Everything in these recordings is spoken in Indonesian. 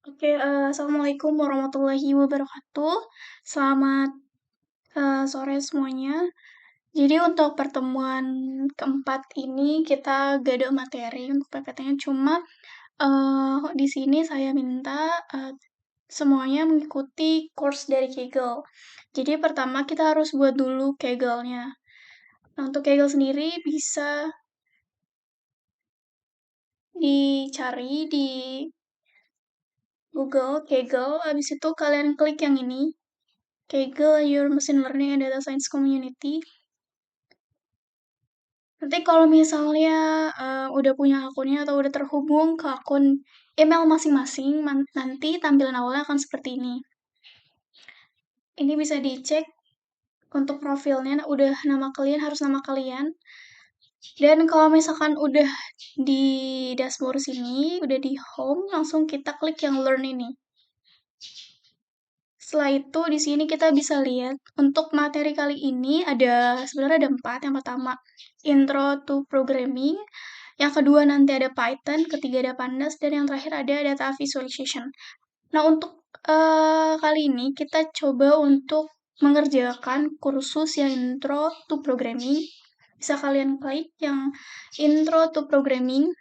Oke, assalamualaikum warahmatullahi wabarakatuh. Selamat sore semuanya. Jadi untuk pertemuan keempat ini kita gak ada materi untuk PPT-nya, cuma di sini saya minta semuanya mengikuti course dari Kaggle. Jadi pertama kita harus buat dulu Kaggle-nya. Nah, untuk Kaggle sendiri bisa dicari di Google Kaggle, habis itu kalian klik yang ini. Kaggle Your Machine Learning and Data Science Community. Nanti kalau misalnya udah punya akunnya atau udah terhubung ke akun email masing-masing, nanti tampilan awalnya akan seperti ini. Ini bisa dicek untuk profilnya, udah nama kalian, harus nama kalian. Dan kalau misalkan udah di dashboard sini, udah di home, langsung kita klik yang learn ini. Setelah itu di sini kita bisa lihat untuk materi kali ini sebenarnya ada 4. Yang pertama Intro to Programming, yang kedua nanti ada Python, ketiga ada Pandas, dan yang terakhir ada Data Visualization. Nah, untuk kali ini kita coba untuk mengerjakan kursus yang Intro to Programming. Bisa kalian klik yang Intro to Programming.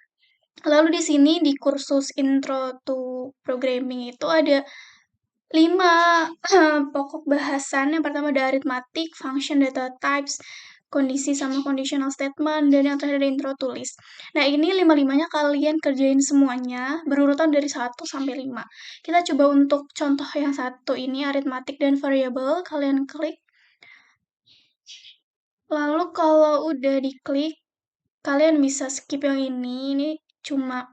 Lalu di sini di kursus Intro to Programming itu ada 5 pokok bahasan. Yang pertama ada arithmetic, function, data types, kondisi sama conditional statement, dan yang terakhir ada intro to list. Nah, ini 5-5-nya kalian kerjain semuanya berurutan dari 1 sampai 5. Kita coba untuk contoh yang satu ini, arithmetic dan variable, kalian klik. Lalu kalau udah diklik, kalian bisa skip yang ini cuma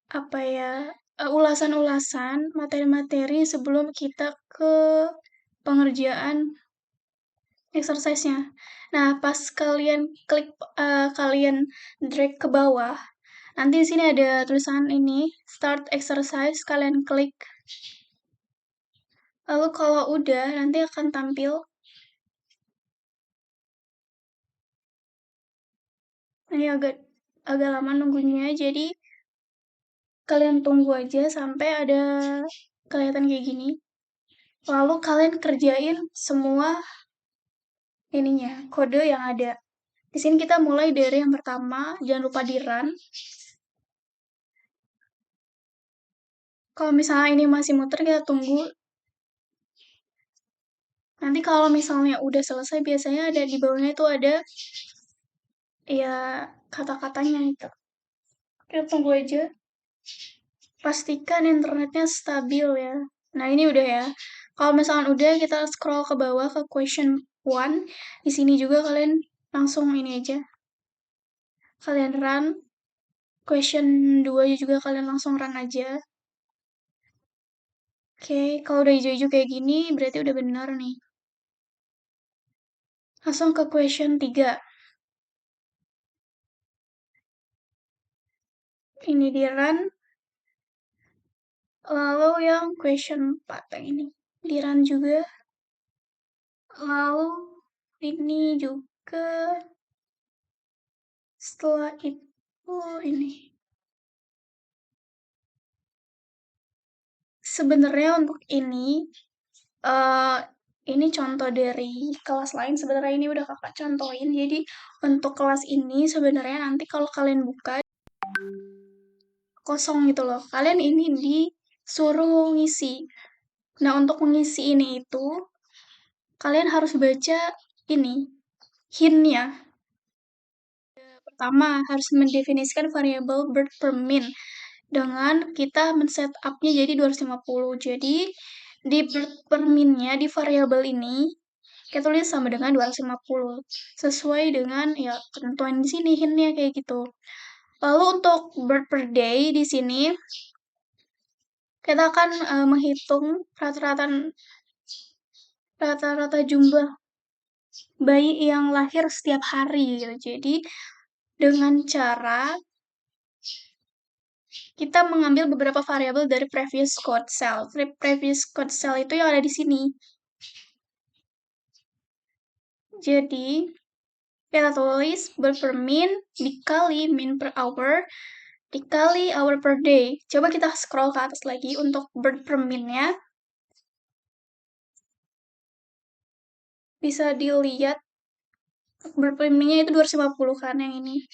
apa ya, ulasan-ulasan materi-materi sebelum kita ke pengerjaan exercise-nya. Nah, pas kalian klik, kalian drag ke bawah, nanti di sini ada tulisan ini, start exercise, kalian klik. Lalu kalau udah, nanti akan tampil. Ini agak lama nunggunya, jadi kalian tunggu aja sampai ada kelihatan kayak gini. Lalu kalian kerjain semua ininya, kode yang ada. Di sini kita mulai dari yang pertama, jangan lupa di run. Kalau misalnya ini masih muter, kita tunggu. Nanti kalau misalnya udah selesai, biasanya ada di bawahnya itu ada ya kata-katanya itu. Kita tunggu aja. Pastikan internetnya stabil ya. Nah, ini udah ya. Kalau misalnya udah, kita scroll ke bawah ke question 1. Di sini juga kalian langsung ini aja. Kalian run. Question 2 juga kalian langsung run aja. Oke, kalau udah hijau-hijau kayak gini, berarti udah benar nih. Langsung ke question 3. Ini di run. Lalu yang question 4 yang ini. Di run juga. Lalu ini juga. Setelah itu ini. Sebenarnya untuk ini contoh dari kelas lain. Sebenarnya ini udah kakak contohin. Jadi untuk kelas ini sebenarnya nanti kalau kalian buka kosong gitu loh. Kalian ini disuruh ngisi. Nah, untuk mengisi ini itu kalian harus baca ini hint-nya. Pertama, harus mendefinisikan variabel birth per min dengan kita men-set up-nya jadi 250. Jadi di birth per min-nya di variabel ini kita tulis sama dengan 250 sesuai dengan ya ketentuan di sini hint-nya kayak gitu. Lalu untuk birth per day di sini kita akan menghitung rata-rata jumlah bayi yang lahir setiap hari gitu. Jadi dengan cara kita mengambil beberapa variabel dari previous code cell. Previous code cell itu yang ada di sini. Jadi kita tulis birth per min dikali min per hour dikali hour per day. Coba kita scroll ke atas lagi untuk bird per min-nya. Bisa dilihat bird per min-nya itu 250 kan yang ini.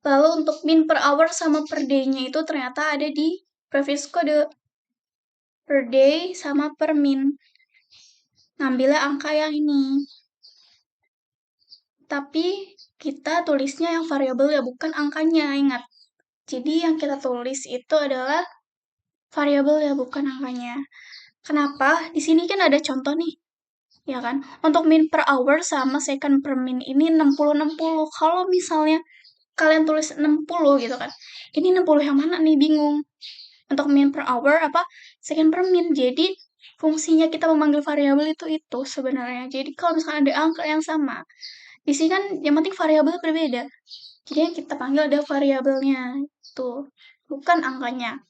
Lalu untuk min per hour sama per day-nya itu ternyata ada di previous code per day sama per min. Ngambilnya angka yang ini. Tapi kita tulisnya yang variabel ya, bukan angkanya, ingat. Jadi yang kita tulis itu adalah variabel ya, bukan angkanya. Kenapa? Di sini kan ada contoh nih, ya kan? Untuk min per hour sama second per min ini 60-60. Kalau misalnya kalian tulis 60 gitu kan, ini 60 yang mana nih, bingung. Untuk min per hour apa second per min. Jadi fungsinya kita memanggil variabel itu sebenarnya. Jadi kalau misalkan ada angka yang sama, di sini kan yang penting variabel berbeda. Jadi yang kita panggil ada variabelnya itu, bukan angkanya.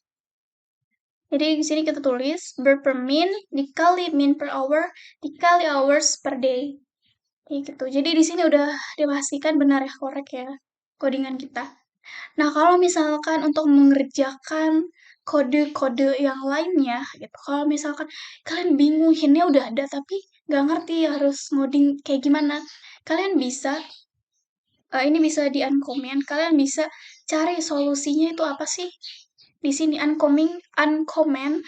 Jadi di sini kita tulis bird per min dikali min per hour dikali hours per day. Kayak gitu. Jadi di sini udah dipastikan benar ya, korek ya codingan kita. Nah, kalau misalkan untuk mengerjakan kode-kode yang lainnya gitu. Kalau misalkan kalian bingung, hintnya udah ada tapi nggak ngerti harus ngoding kayak gimana. Kalian bisa ini bisa di uncomment, kalian bisa cari solusinya itu apa sih. Di sini uncomment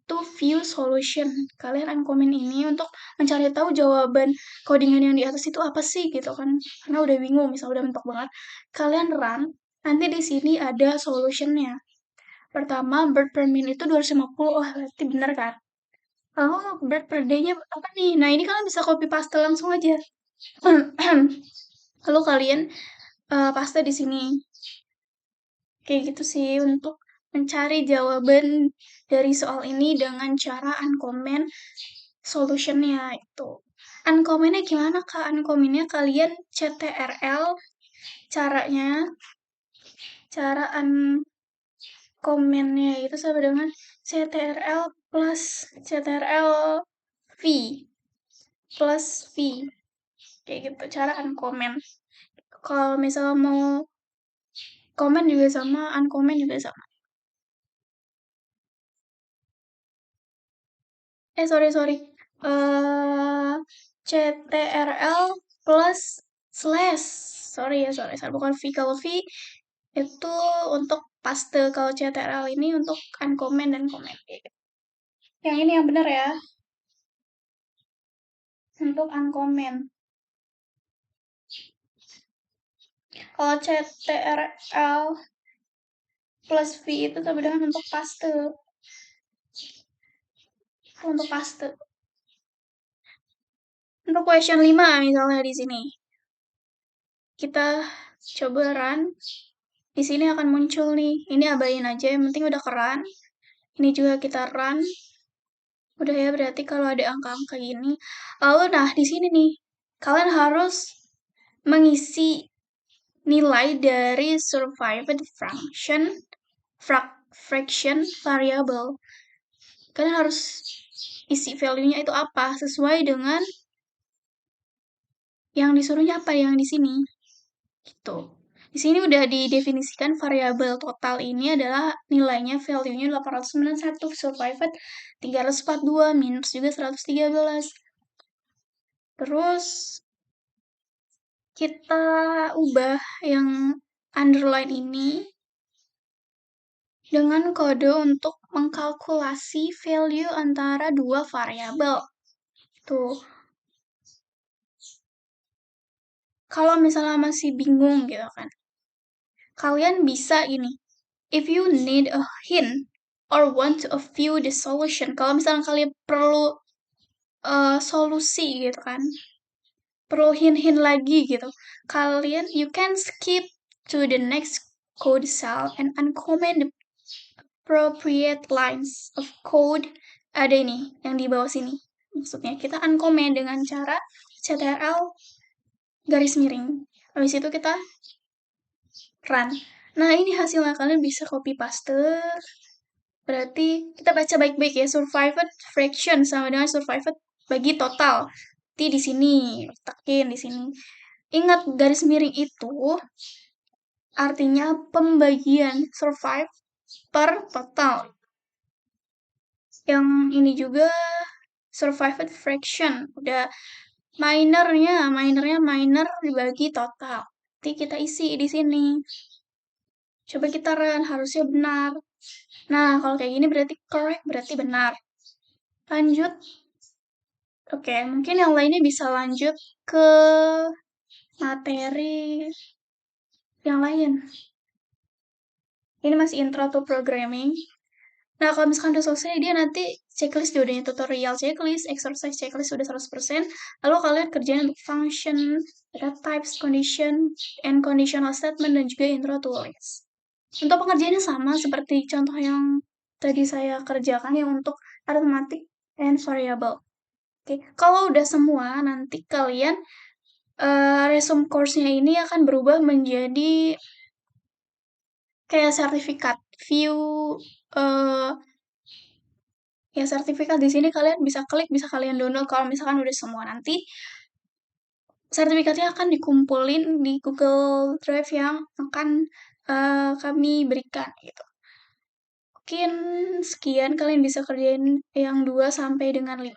to view solution. Kalian uncomment ini untuk mencari tahu jawaban codingan yang di atas itu apa sih gitu kan. Karena udah bingung, misal udah mentok banget. Kalian run, nanti di sini ada solutionnya. Pertama, bird per min itu 250. Oh, berarti bener kan? Lalu bird per day-nya apa nih? Nah, ini kalian bisa copy paste langsung aja. Lalu kalian paste di sini. Kayak gitu sih untuk mencari jawaban dari soal ini dengan cara uncomment solutionnya itu. Uncommentnya gimana kak? Uncommentnya kalian ctrl, caranya, cara uncommentnya itu sama dengan ctrl plus ctrl v plus v. Kayak gitu cara uncomment. Kalau misalnya mau comment juga sama, uncomment juga sama. Sorry. CTRL plus slash. Sorry. Bukan V. Kalau V itu untuk paste. Kalau CTRL ini untuk uncomment dan comment. Yang ini yang benar ya. Untuk uncomment. Kalau CTRL plus V itu sama dengan untuk paste. Untuk paste. Untuk question 5 misalnya di sini. Kita coba run. Di sini akan muncul nih. Ini abain aja, yang penting udah keran. Ini juga kita run. Udah ya, berarti kalau ada angka-angka gini. Lalu nah, di sini nih, kalian harus mengisi nilai dari survived fraction variable. Kalian harus isi value-nya itu apa sesuai dengan yang disuruhnya apa yang di sini. Gitu. Di sini udah didefinisikan variabel total ini adalah nilainya value-nya 891, survived 342, minus juga 113. Terus kita ubah yang underline ini dengan kode untuk mengkalkulasi value antara dua variabel. Tuh. Kalau misalnya masih bingung gitu kan, kalian bisa ini. If you need a hint or want to view the solution, kalau misalnya kalian perlu solusi gitu kan, perlu hint-hint lagi gitu, kalian you can skip to the next code cell and uncomment the appropriate lines of code. Ada ini yang di bawah sini. Maksudnya kita uncomment dengan cara ctrl garis miring. Habis itu kita run. Nah, ini hasilnya, kalian bisa copy paste. Berarti kita baca baik-baik ya, survived fraction sama dengan survived bagi total. Di sini, letakin di sini. Ingat garis miring itu artinya pembagian survive per total. Yang ini juga survived fraction, udah minor dibagi total. Nanti kita isi di sini. Coba kita run, harusnya benar. Nah, kalau kayak gini berarti correct, berarti benar. Lanjut. Oke, mungkin yang lainnya bisa lanjut ke materi yang lain. Ini masih intro to programming. Nah, kalau misalkan udah selesai, dia nanti checklist dia udahnya tutorial checklist, exercise checklist udah 100%. Lalu kalian kerjain untuk function, data types, condition, and conditional statement, dan juga intro to list. Untuk pengerjaannya sama seperti contoh yang tadi saya kerjakan yang untuk arithmetic and variable. Oke, kalau udah semua, nanti kalian resume course-nya ini akan berubah menjadi kayak sertifikat. View eh ya sertifikat di sini kalian bisa klik, bisa kalian download kalau misalkan udah semua. Nanti sertifikatnya akan dikumpulin di Google Drive yang akan kami berikan gitu. Mungkin sekian kalian bisa kerjain yang 2 sampai dengan 5.